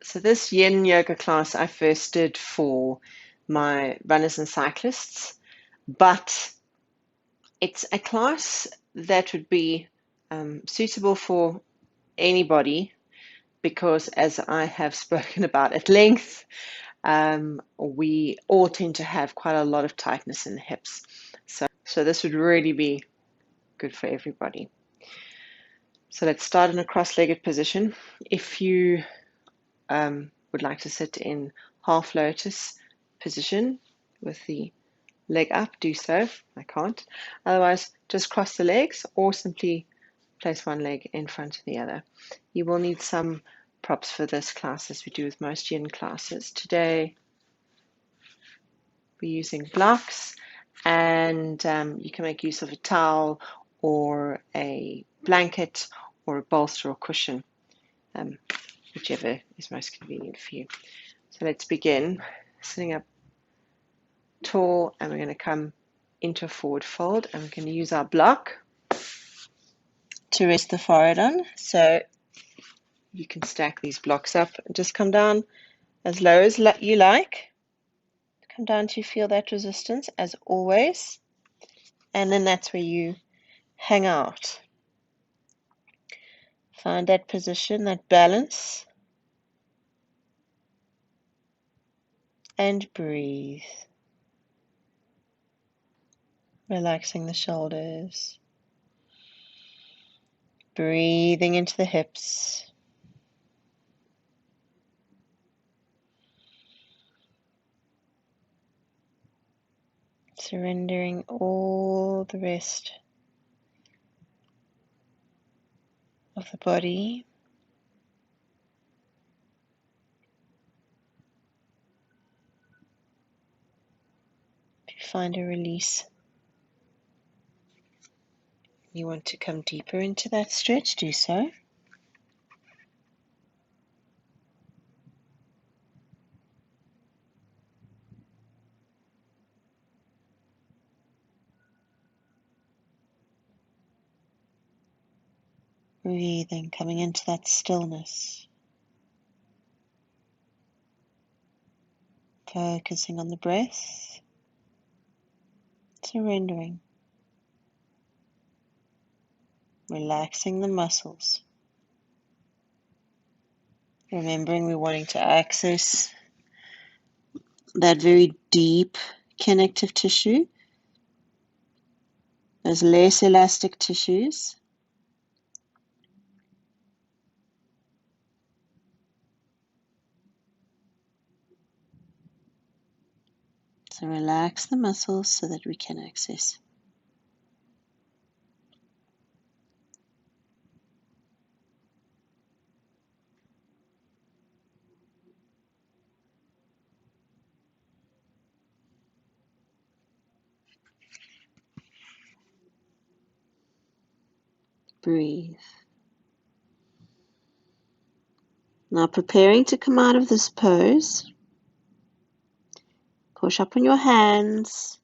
So this Yin yoga class I first did for my runners and cyclists, but it's a class that would be suitable for anybody because, as I have spoken about at length, we all tend to have quite a lot of tightness in the hips. So this would really be good for everybody. So let's start in a cross-legged position. If you would like to sit in half lotus position with the leg up, do so. I can't. Otherwise, just cross the legs or simply place one leg in front of the other. You will need some props for this class, as we do with most Yin classes. Today, we're using blocks, and you can make use of a towel or a blanket or a bolster or cushion, whichever is most convenient for you. So let's begin. Sitting up tall, and we're going to come into a forward fold, and we're going to use our block to rest the forehead on. So you can stack these blocks up and just come down as low as you like. Come down till you feel that resistance, as always, and then that's where you hang out. Find that position, that balance, and breathe. Relaxing the shoulders, breathing into the hips. Surrendering all the rest of the body. If you find a release, you want to come deeper into that stretch, do so. Breathing, coming into that stillness. Focusing on the breath. Surrendering. Relaxing the muscles. Remembering we're wanting to access that very deep connective tissue, those less elastic tissues. So relax the muscles so that we can access. Breathe. Now preparing to come out of this pose, push up on your hands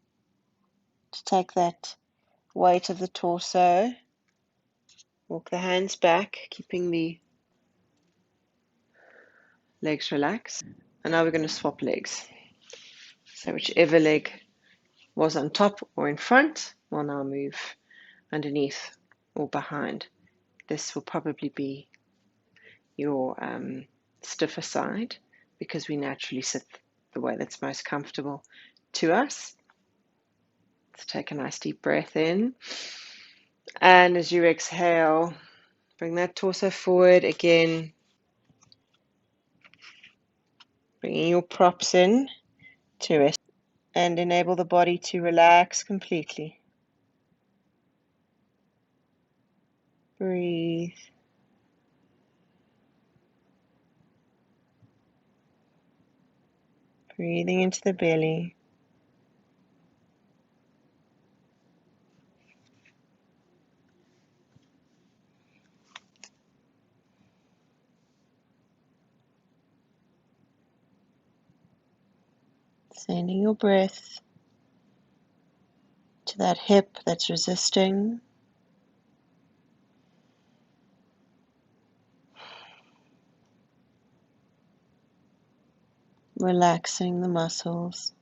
to take that weight of the torso. Walk the hands back, keeping the legs relaxed. And now we're going to swap legs. So whichever leg was on top or in front will now move underneath or behind. This will probably be your stiffer side because we naturally sit the way that's most comfortable to us. Let's take a nice deep breath in. And as you exhale, bring that torso forward again. Bringing your props in to rest and enable the body to relax completely. Breathe. Breathing into the belly. Sending your breath to that hip that's resisting. relaxing the muscles.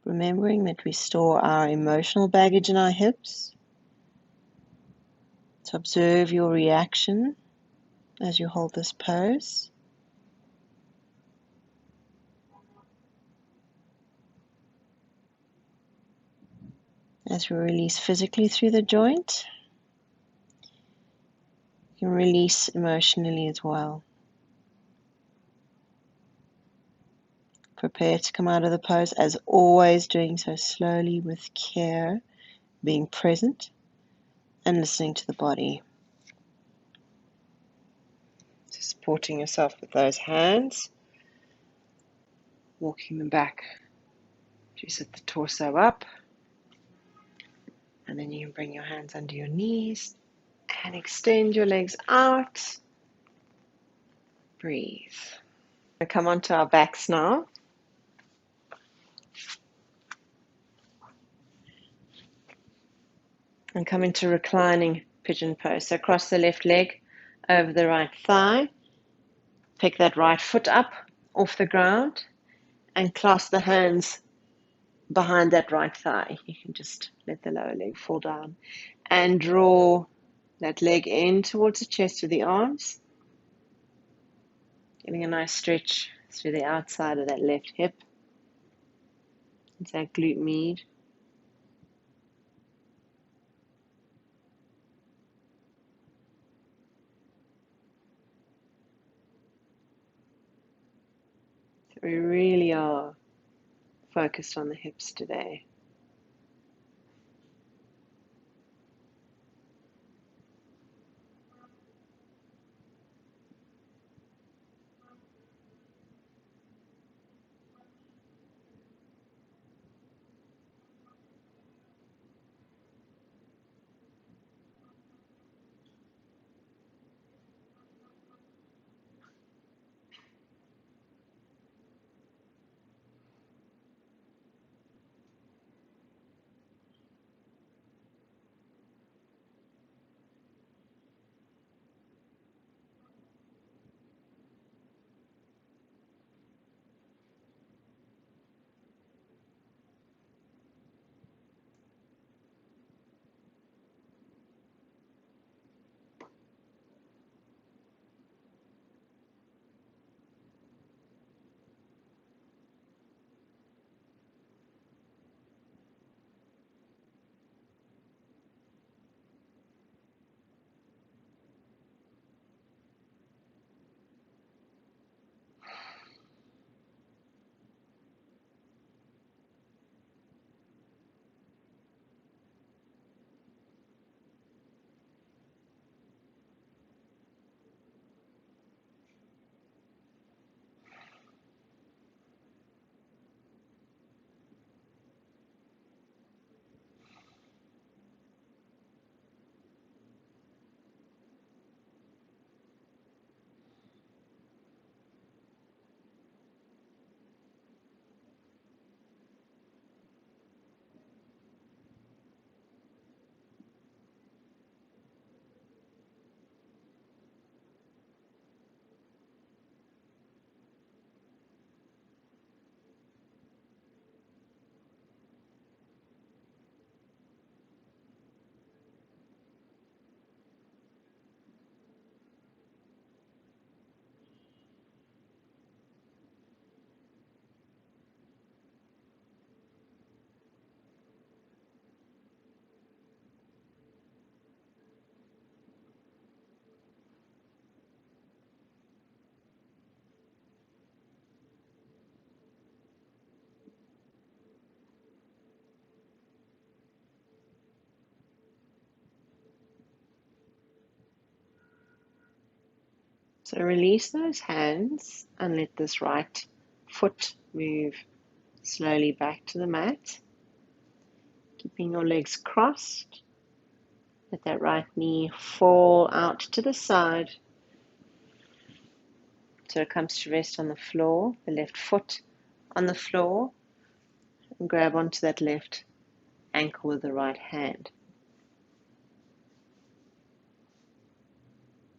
Remembering that we store our emotional baggage in our hips. So observe your reaction as you hold this pose. As we release physically through the joint, you can release emotionally as well. Prepare to come out of the pose, as always, doing so slowly with care, being present and listening to the body. So supporting yourself with those hands, walking them back. You sit the torso up, and then you can bring your hands under your knees and extend your legs out. Breathe. We'll come onto our backs now. And come into reclining pigeon pose. So cross the left leg over the right thigh. Pick that right foot up off the ground and clasp the hands behind that right thigh. You can just let the lower leg fall down. And draw that leg in towards the chest with the arms. Getting a nice stretch through the outside of that left hip. It's that glute med. So we really are focused on the hips today. So release those hands and let this right foot move slowly back to the mat, keeping your legs crossed. Let that right knee fall out to the side so it comes to rest on the floor, the left foot on the floor, and grab onto that left ankle with the right hand.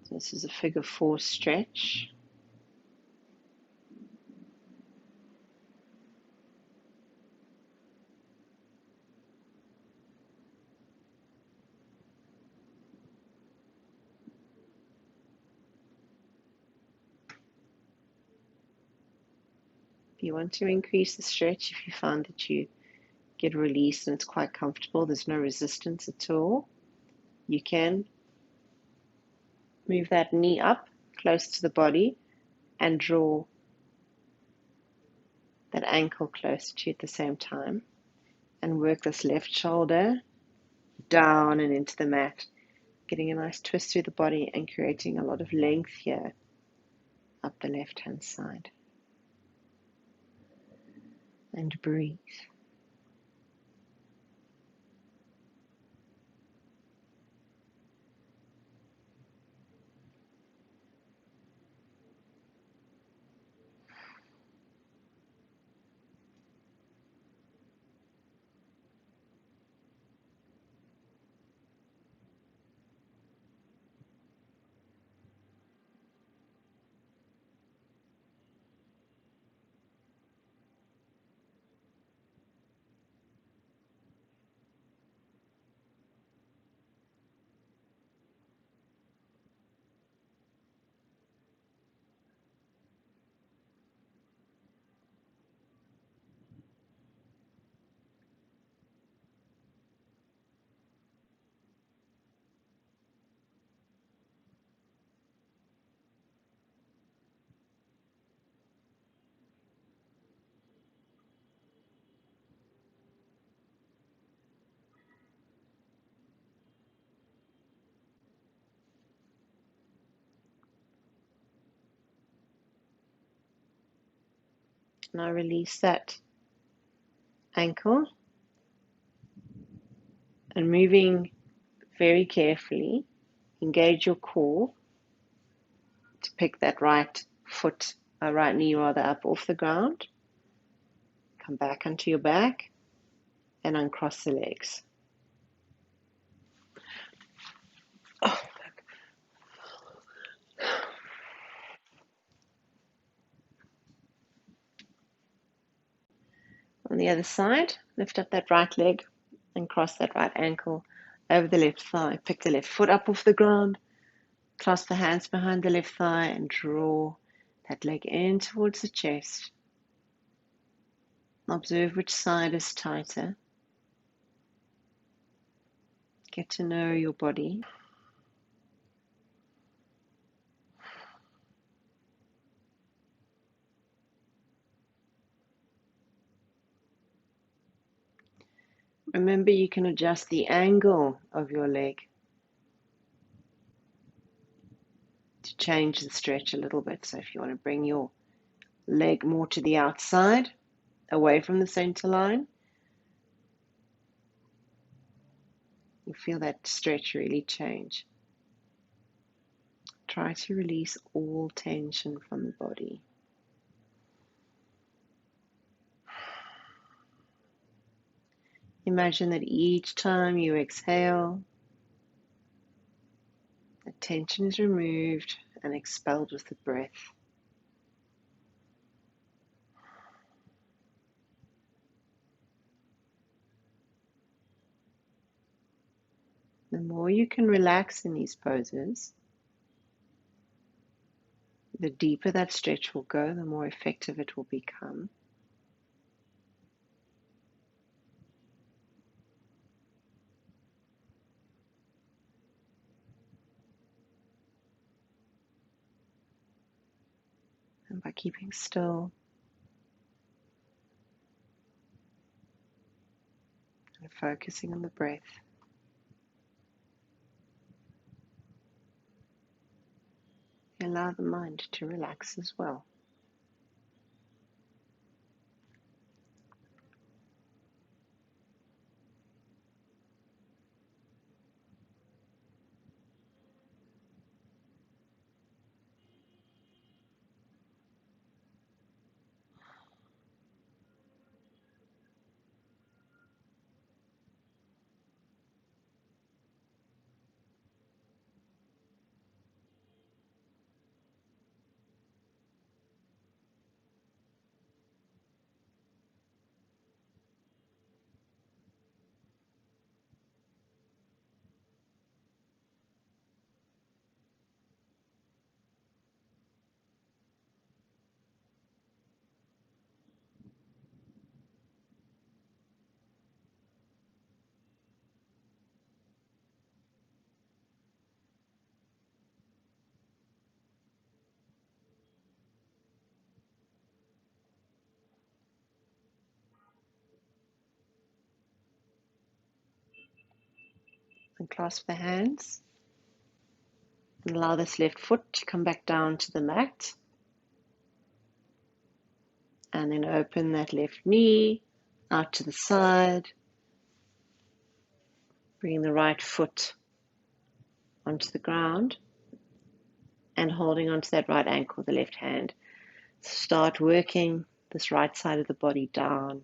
So this is a figure 4 stretch. If you want to increase the stretch, if you find that you get released and it's quite comfortable, there's no resistance at all, you can move that knee up close to the body and draw that ankle close to you at the same time, and work this left shoulder down and into the mat, getting a nice twist through the body and creating a lot of length here up the left hand side. And breathe. Now release that ankle and, moving very carefully, engage your core to pick that right foot, right knee rather, up off the ground. Come back onto your back and uncross the legs. On the other side, lift up that right leg and cross that right ankle over the left thigh. Pick the left foot up off the ground, clasp the hands behind the left thigh and draw that leg in towards the chest. Observe which side is tighter. Get to know your body. Remember, you can adjust the angle of your leg to change the stretch a little bit. So if you want to bring your leg more to the outside, away from the center line, you feel that stretch really change. Try to release all tension from the body. Imagine that each time you exhale, the tension is removed and expelled with the breath. The more you can relax in these poses, the deeper that stretch will go, the more effective it will become. And by keeping still and focusing on the breath, Allow the mind to relax as well. And clasp the hands. And allow this left foot to come back down to the mat. And then open that left knee out to the side. Bring the right foot onto the ground. And holding onto that right ankle with the left hand. Start working this right side of the body down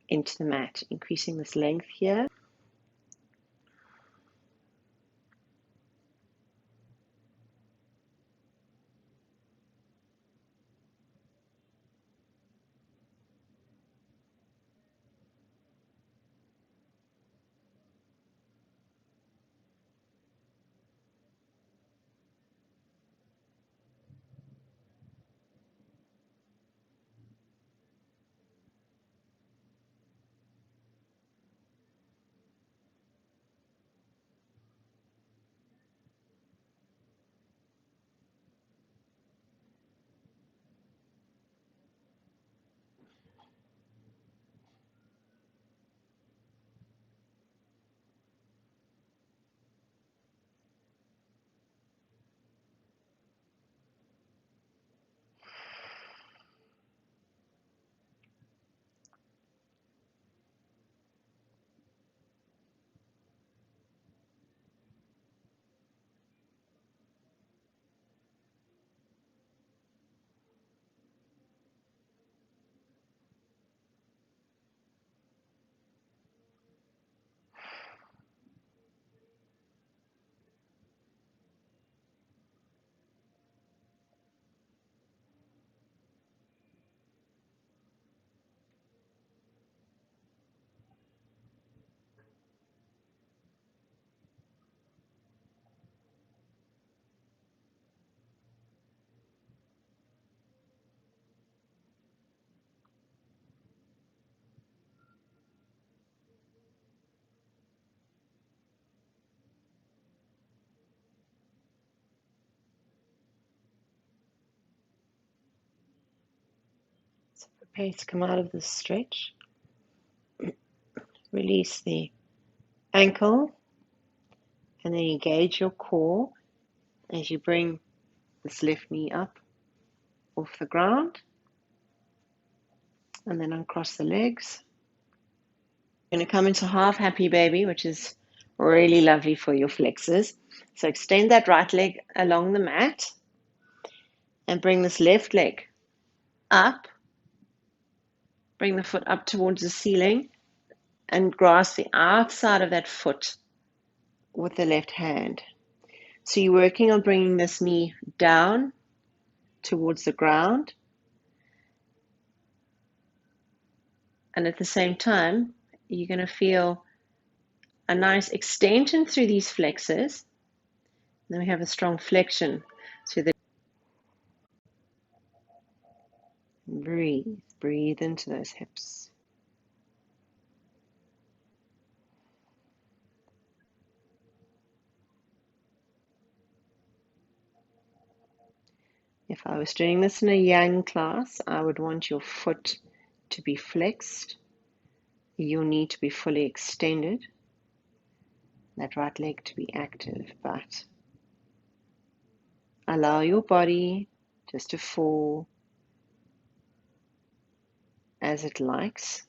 into the mat, increasing this length here. So prepare to come out of this stretch. Release the ankle and then engage your core as you bring this left knee up off the ground and then uncross the legs. You're going to come into half happy baby, which is really lovely for your flexors. So extend that right leg along the mat and bring this left leg up. Bring the foot up towards the ceiling and grasp the outside of that foot with the left hand. So you're working on bringing this knee down towards the ground. And at the same time, you're going to feel a nice extension through these flexors. Then we have a strong flexion through the breathe into those hips. If I was doing this in a Yang class, I would want your foot to be flexed, your knee to be fully extended, that right leg to be active, but Allow your body just to fall as it likes.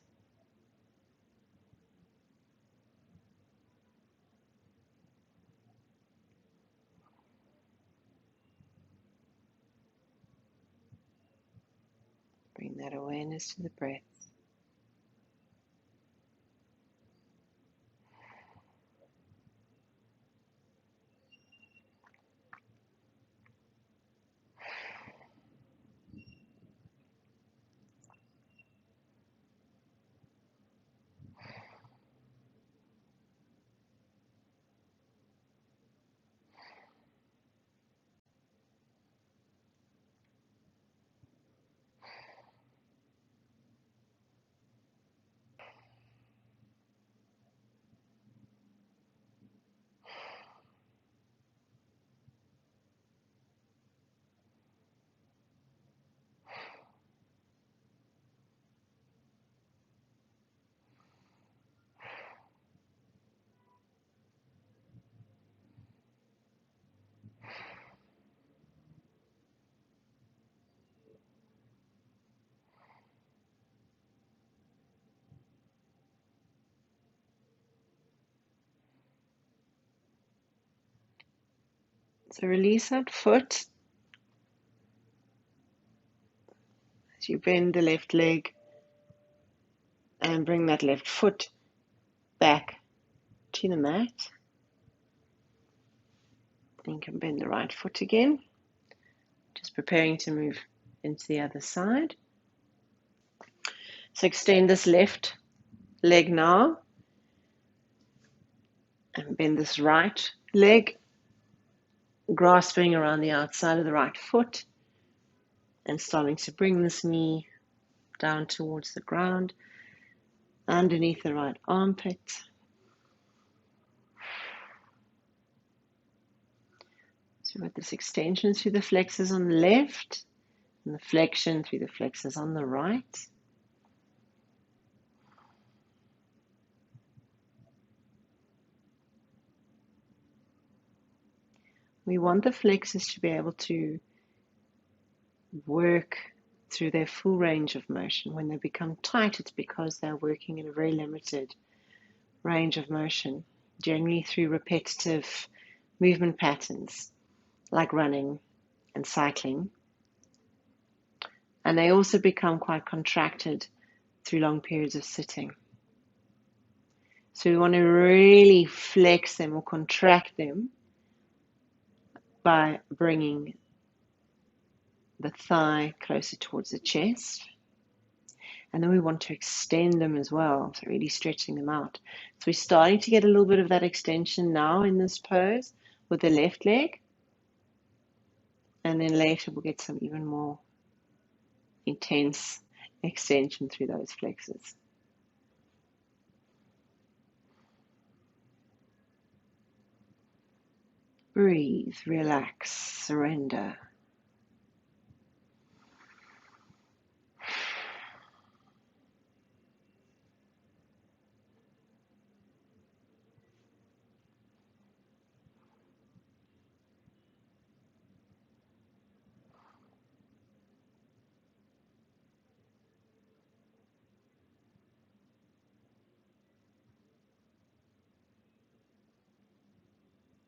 Bring that awareness to the breath. So release that foot as you bend the left leg and bring that left foot back to the mat. And you can bend the right foot again, just preparing to move into the other side. So extend this left leg now and bend this right leg, grasping around the outside of the right foot and starting to bring this knee down towards the ground, underneath the right armpit. So we've got this extension through the flexors on the left and the flexion through the flexors on the right. We want the flexors to be able to work through their full range of motion. When they become tight, it's because they're working in a very limited range of motion, generally through repetitive movement patterns like running and cycling. And they also become quite contracted through long periods of sitting. So we want to really flex them or contract them by bringing the thigh closer towards the chest. And then we want to extend them as well, so really stretching them out. So we're starting to get a little bit of that extension now in this pose with the left leg. And then later we'll get some even more intense extension through those flexors. Breathe, relax, surrender.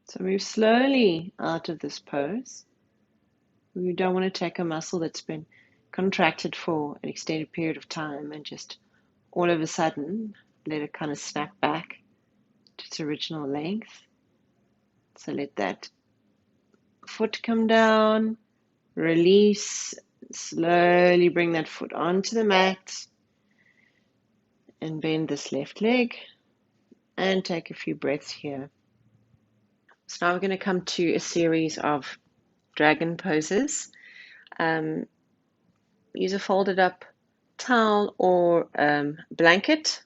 So move slowly out of this pose. You don't want to take a muscle that's been contracted for an extended period of time and just all of a sudden let it kind of snap back to its original length. So let that foot come down, release, slowly bring that foot onto the mat and bend this left leg and take a few breaths here. So now we're going to come to a series of dragon poses. Use a folded up towel or blanket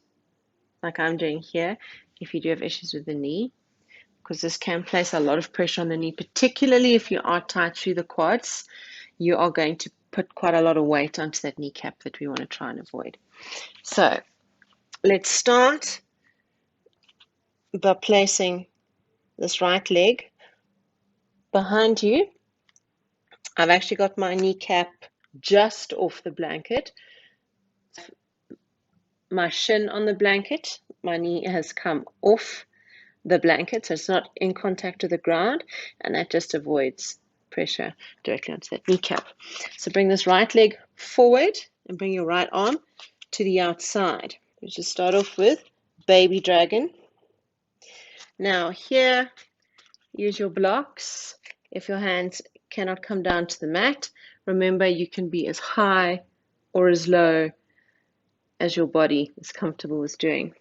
like I'm doing here if you do have issues with the knee, because this can place a lot of pressure on the knee, particularly if you are tight through the quads. You are going to put quite a lot of weight onto that kneecap that we want to try and avoid. So let's start by placing this right leg behind you I've actually got my kneecap just off the blanket, my shin on the blanket, my knee has come off the blanket, so it's not in contact with the ground, and that just avoids pressure directly onto that kneecap. So bring this right leg forward and bring your right arm to the outside. You just start off with baby dragon. Now here, use your blocks. If your hands cannot come down to the mat, remember you can be as high or as low as your body is comfortable with doing.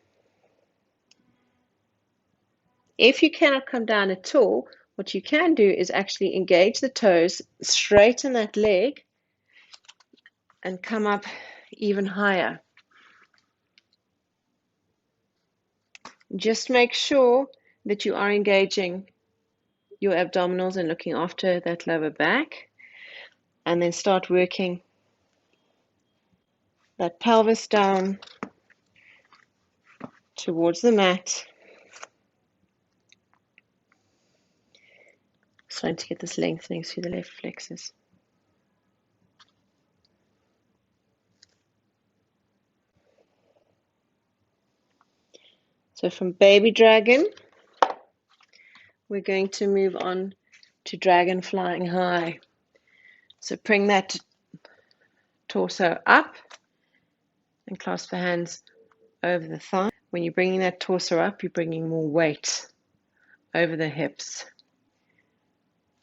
If you cannot come down at all, what you can do is actually engage the toes, straighten that leg, and come up even higher. Just make sure that you are engaging your abdominals and looking after that lower back, and then start working that pelvis down towards the mat. Starting to get this lengthening through the left flexors. So from baby dragon, we're going to move on to dragon flying high. So bring that torso up and clasp the hands over the thigh. When you're bringing that torso up, you're bringing more weight over the hips.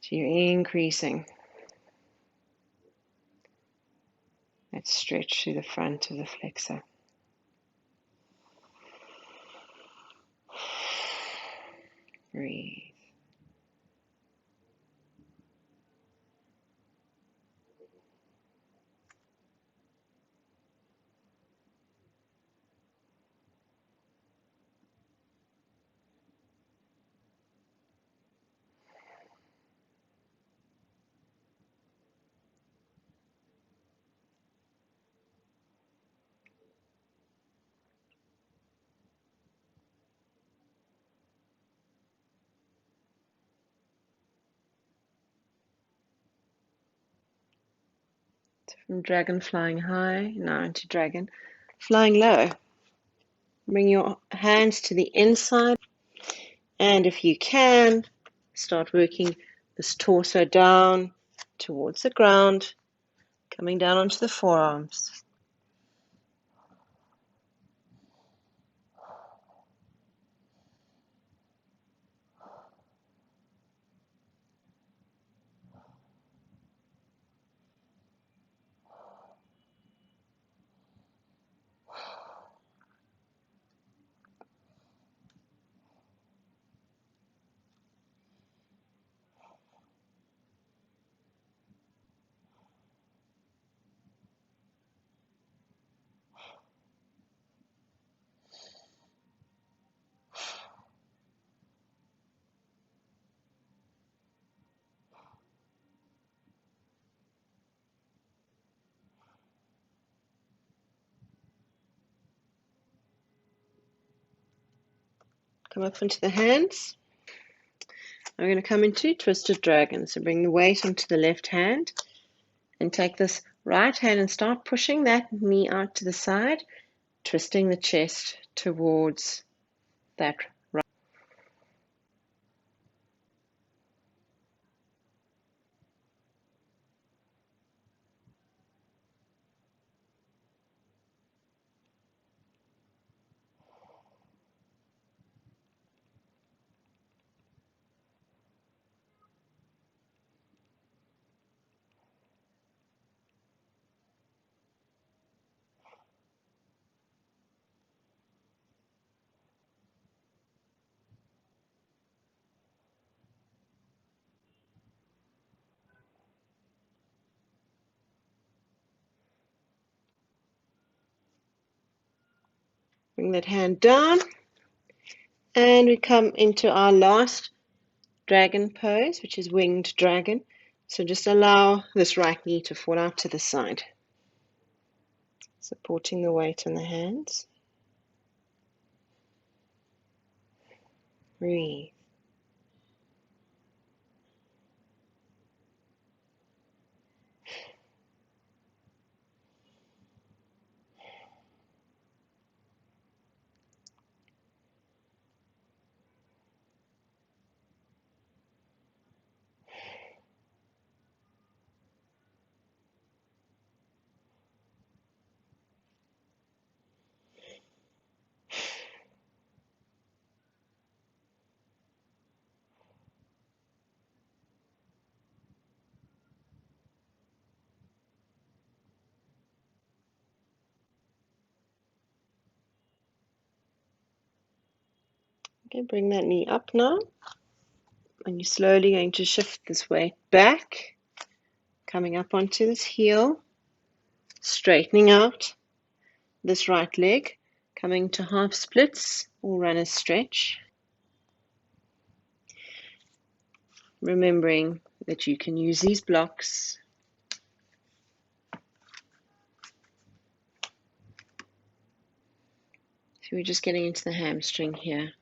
So you're increasing that stretch through the front of the flexor. Breathe. From dragon flying high, now into dragon flying low. Bring your hands to the inside, and if you can, start working this torso down towards the ground, coming down onto the forearms. Come up into the hands. I'm going to come into twisted dragon. So bring the weight onto the left hand and take this right hand and start pushing that knee out to the side, twisting the chest towards that right. Bring that hand down, and we come into our last dragon pose, which is winged dragon. So just allow this right knee to fall out to the side, supporting the weight in the hands. Breathe. Okay, bring that knee up now. And you're slowly going to shift this weight back, coming up onto this heel, straightening out this right leg, coming to half splits or runner's stretch. Remembering that you can use these blocks. So we're just getting into the hamstring here.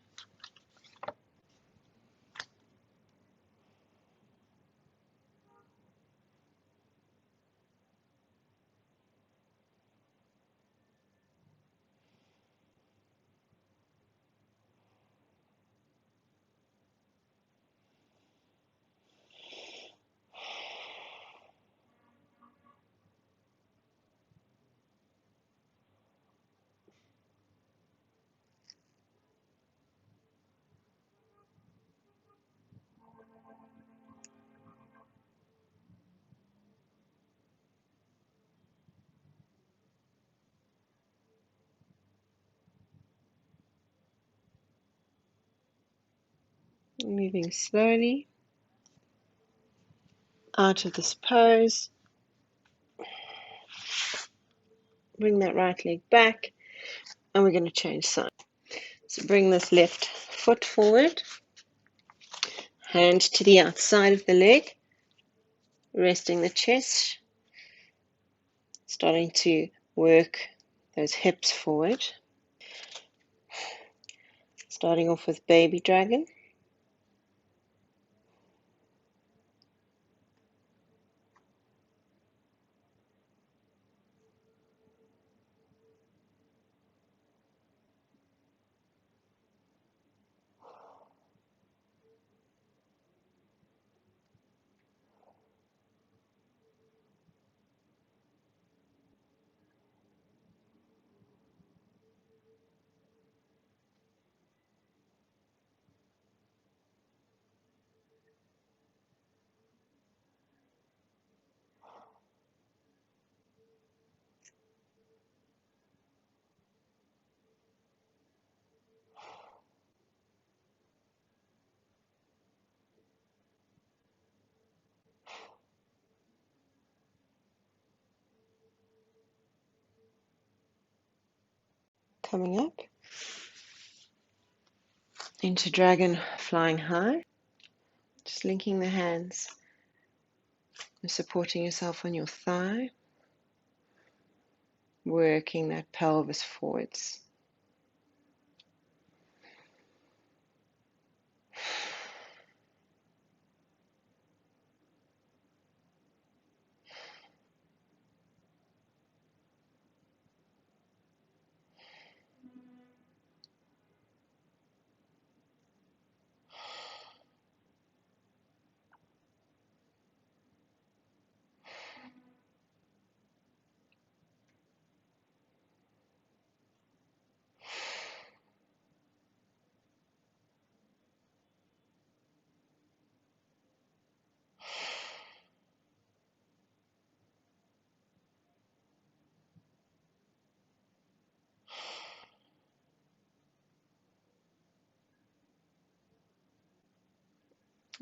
Moving slowly out of this pose. Bring that right leg back, and we're going to change side. So bring this left foot forward, hand to the outside of the leg, resting the chest, starting to work those hips forward. Starting off with baby dragon. Coming up into dragon flying high. Just linking the hands and supporting yourself on your thigh. Working that pelvis forwards.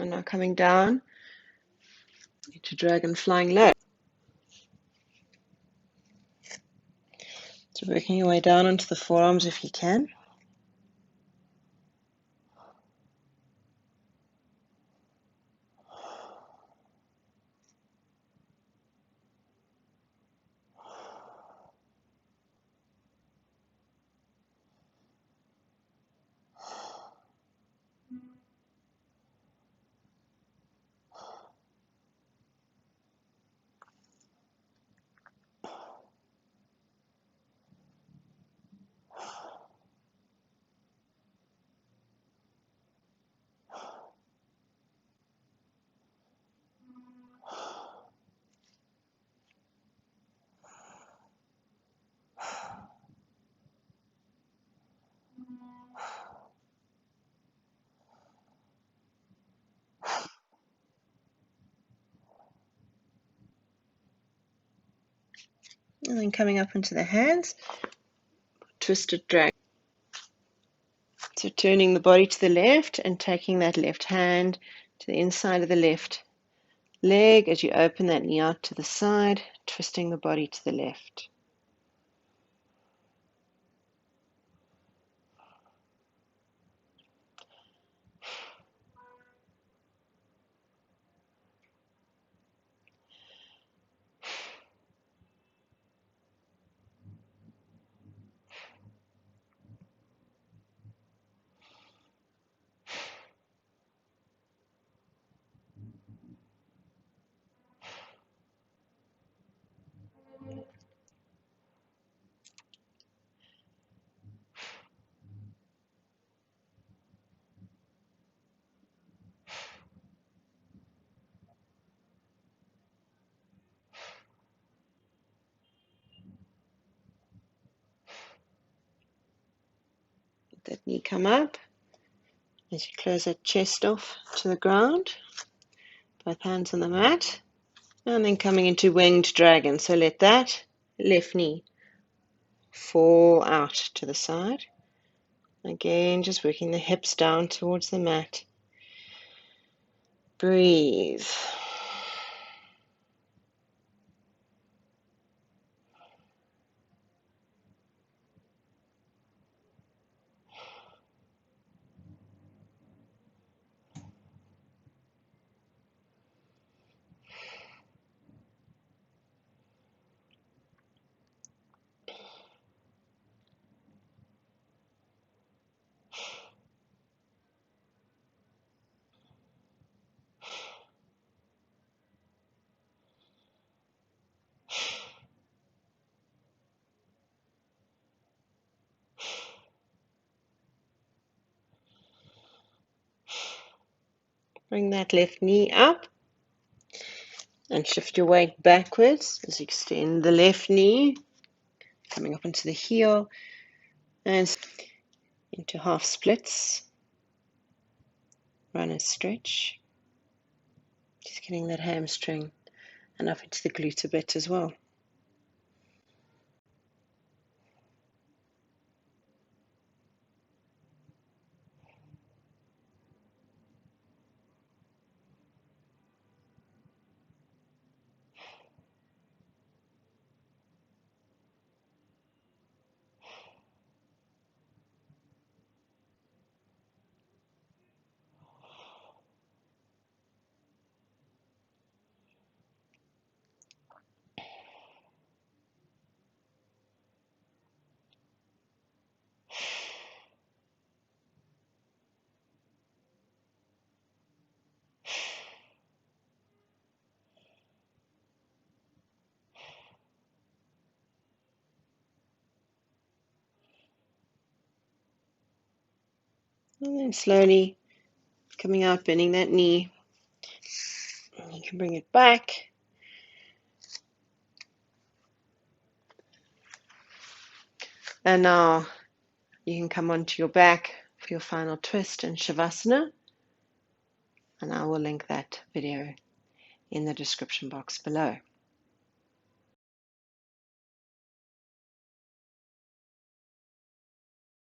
And now coming down into dragon flying low. So working your way down onto the forearms if you can. And then coming up into the hands, twisted dragon. So turning the body to the left and taking that left hand to the inside of the left leg as you open that knee out to the side, twisting the body to the left. Let that knee come up as you close that chest off to the ground, both hands on the mat, and then coming into winged dragon. So let that left knee fall out to the side. Again, just working the hips down towards the mat. Breathe. Bring that left knee up and shift your weight backwards as you extend the left knee, coming up into the heel and into half splits. Run a stretch. Just getting that hamstring and up into the glute a bit as well. And then slowly coming out, bending that knee. And you can bring it back. And now you can come onto your back for your final twist in Shavasana. And I will link that video in the description box below.